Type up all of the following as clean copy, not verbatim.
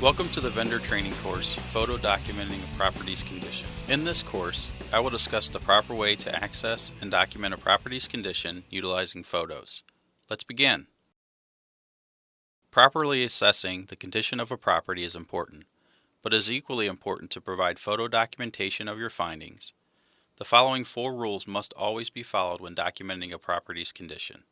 Welcome to the vendor training course, Photo Documenting a Property's Condition. In this course, I will discuss the proper way to access and document a property's condition utilizing photos. Let's begin. Properly assessing the condition of a property is important, but it is equally important to provide photo documentation of your findings. The following 4 rules must always be followed when documenting a property's condition.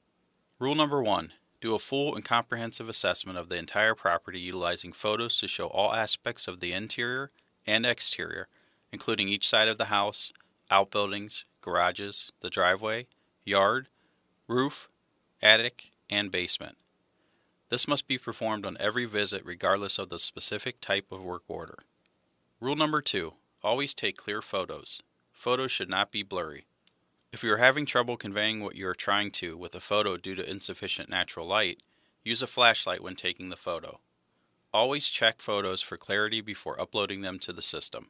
Rule number 1. Do a full and comprehensive assessment of the entire property utilizing photos to show all aspects of the interior and exterior, including each side of the house, outbuildings, garages, the driveway, yard, roof, attic, and basement. This must be performed on every visit regardless of the specific type of work order. Rule number 2. Always take clear photos. Photos should not be blurry. If you are having trouble conveying what you are trying to with a photo due to insufficient natural light, use a flashlight when taking the photo. Always check photos for clarity before uploading them to the system.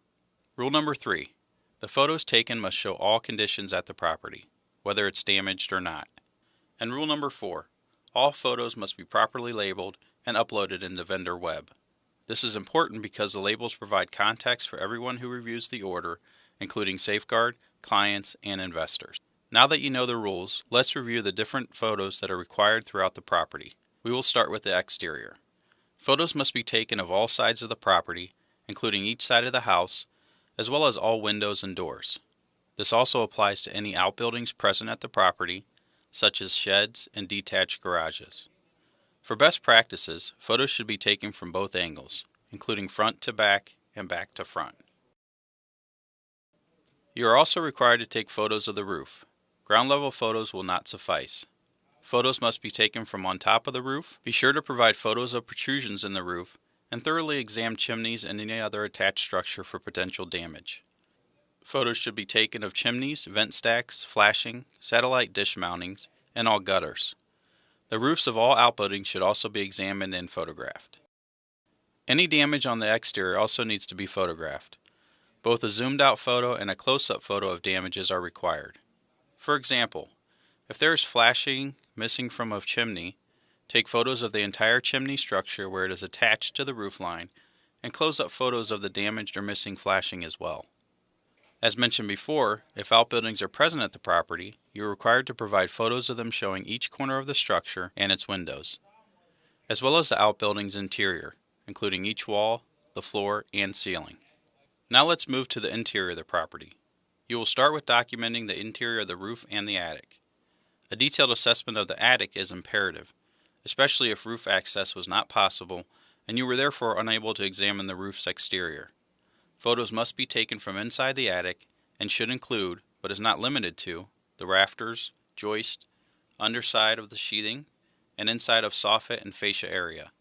Rule number 3. The photos taken must show all conditions at the property, whether it's damaged or not. And rule number 4. All photos must be properly labeled and uploaded in the vendor web. This is important because the labels provide context for everyone who reviews the order, including Safeguard, clients, and investors. Now that you know the rules, let's review the different photos that are required throughout the property. We will start with the exterior. Photos must be taken of all sides of the property, including each side of the house, as well as all windows and doors. This also applies to any outbuildings present at the property, such as sheds and detached garages. For best practices, photos should be taken from both angles, including front to back and back to front. You are also required to take photos of the roof. Ground level photos will not suffice. Photos must be taken from on top of the roof. Be sure to provide photos of protrusions in the roof and thoroughly examine chimneys and any other attached structure for potential damage. Photos should be taken of chimneys, vent stacks, flashing, satellite dish mountings, and all gutters. The roofs of all outbuildings should also be examined and photographed. Any damage on the exterior also needs to be photographed. Both a zoomed out photo and a close-up photo of damages are required. For example, if there is flashing missing from a chimney, take photos of the entire chimney structure where it is attached to the roof line and close-up photos of the damaged or missing flashing as well. As mentioned before, if outbuildings are present at the property, you are required to provide photos of them showing each corner of the structure and its windows, as well as the outbuilding's interior, including each wall, the floor, and ceiling. Now let's move to the interior of the property. You will start with documenting the interior of the roof and the attic. A detailed assessment of the attic is imperative, especially if roof access was not possible and you were therefore unable to examine the roof's exterior. Photos must be taken from inside the attic and should include, but is not limited to, the rafters, joist, underside of the sheathing, and inside of soffit and fascia area.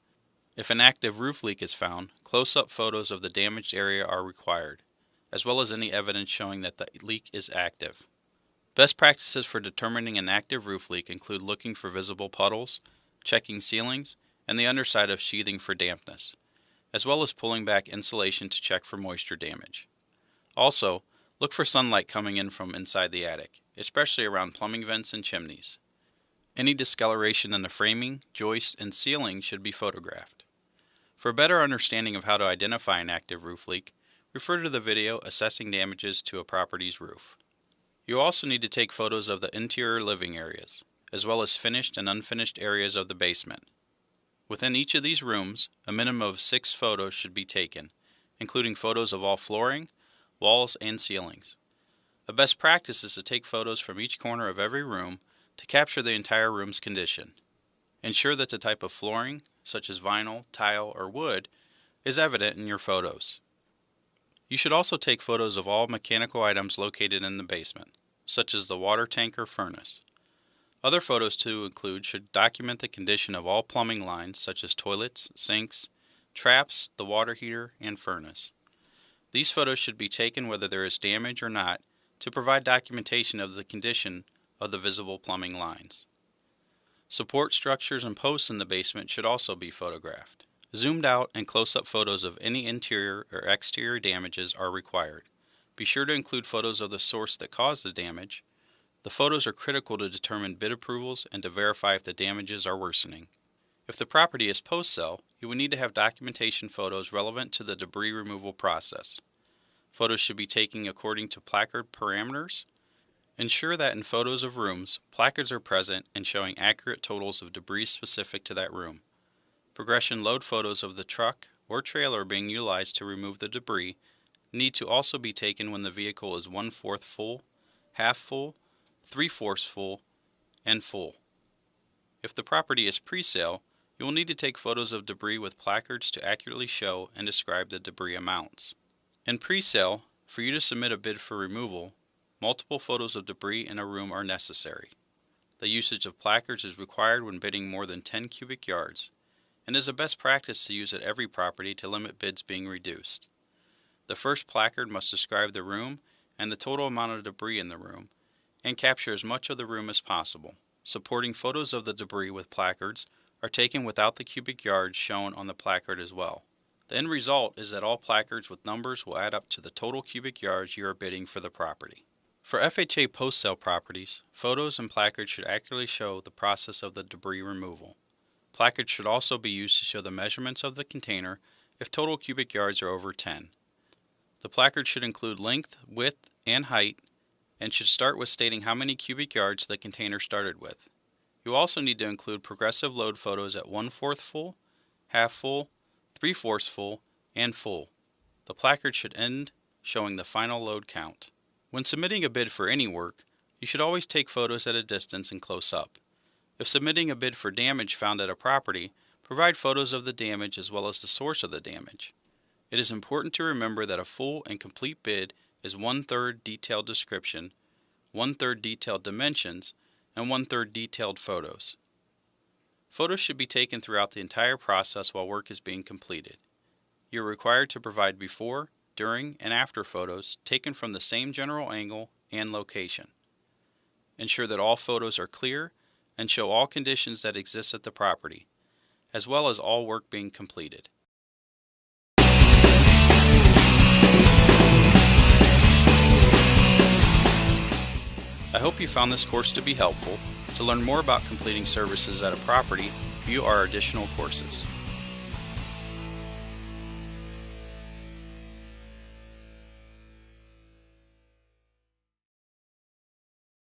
If an active roof leak is found, close-up photos of the damaged area are required, as well as any evidence showing that the leak is active. Best practices for determining an active roof leak include looking for visible puddles, checking ceilings, and the underside of sheathing for dampness, as well as pulling back insulation to check for moisture damage. Also, look for sunlight coming in from inside the attic, especially around plumbing vents and chimneys. Any discoloration in the framing, joists, and ceiling should be photographed. For a better understanding of how to identify an active roof leak, refer to the video Assessing Damages to a Property's Roof. You also need to take photos of the interior living areas, as well as finished and unfinished areas of the basement. Within each of these rooms, a minimum of 6 photos should be taken, including photos of all flooring, walls, and ceilings. A best practice is to take photos from each corner of every room to capture the entire room's condition. Ensure that the type of flooring, such as vinyl, tile, or wood, is evident in your photos. You should also take photos of all mechanical items located in the basement, such as the water tank or furnace. Other photos to include should document the condition of all plumbing lines, such as toilets, sinks, traps, the water heater, and furnace. These photos should be taken whether there is damage or not to provide documentation of the condition of the visible plumbing lines. Support structures and posts in the basement should also be photographed. Zoomed out and close-up photos of any interior or exterior damages are required. Be sure to include photos of the source that caused the damage. The photos are critical to determine bid approvals and to verify if the damages are worsening. If the property is post-sale, you will need to have documentation photos relevant to the debris removal process. Photos should be taken according to placard parameters. Ensure that in photos of rooms, placards are present and showing accurate totals of debris specific to that room. Progression load photos of the truck or trailer being utilized to remove the debris need to also be taken when the vehicle is 1/4 full, half full, 3/4 full, and full. If the property is pre-sale, you will need to take photos of debris with placards to accurately show and describe the debris amounts. In pre-sale, for you to submit a bid for removal, multiple photos of debris in a room are necessary. The usage of placards is required when bidding more than 10 cubic yards, and is a best practice to use at every property to limit bids being reduced. The first placard must describe the room and the total amount of debris in the room, and capture as much of the room as possible. Supporting photos of the debris with placards are taken without the cubic yards shown on the placard as well. The end result is that all placards with numbers will add up to the total cubic yards you are bidding for the property. For FHA post-sale properties, photos and placards should accurately show the process of the debris removal. Placards should also be used to show the measurements of the container if total cubic yards are over 10. The placard should include length, width, and height, and should start with stating how many cubic yards the container started with. You also need to include progressive load photos at 1/4 full, half full, 3/4 full, and full. The placard should end showing the final load count. When submitting a bid for any work, you should always take photos at a distance and close up. If submitting a bid for damage found at a property, provide photos of the damage as well as the source of the damage. It is important to remember that a full and complete bid is 1/3 detailed description, 1/3 detailed dimensions, and 1/3 detailed photos. Photos should be taken throughout the entire process while work is being completed. You are required to provide before, during, and after photos taken from the same general angle and location. Ensure that all photos are clear and show all conditions that exist at the property, as well as all work being completed. I hope you found this course to be helpful. To learn more about completing services at a property, view our additional courses.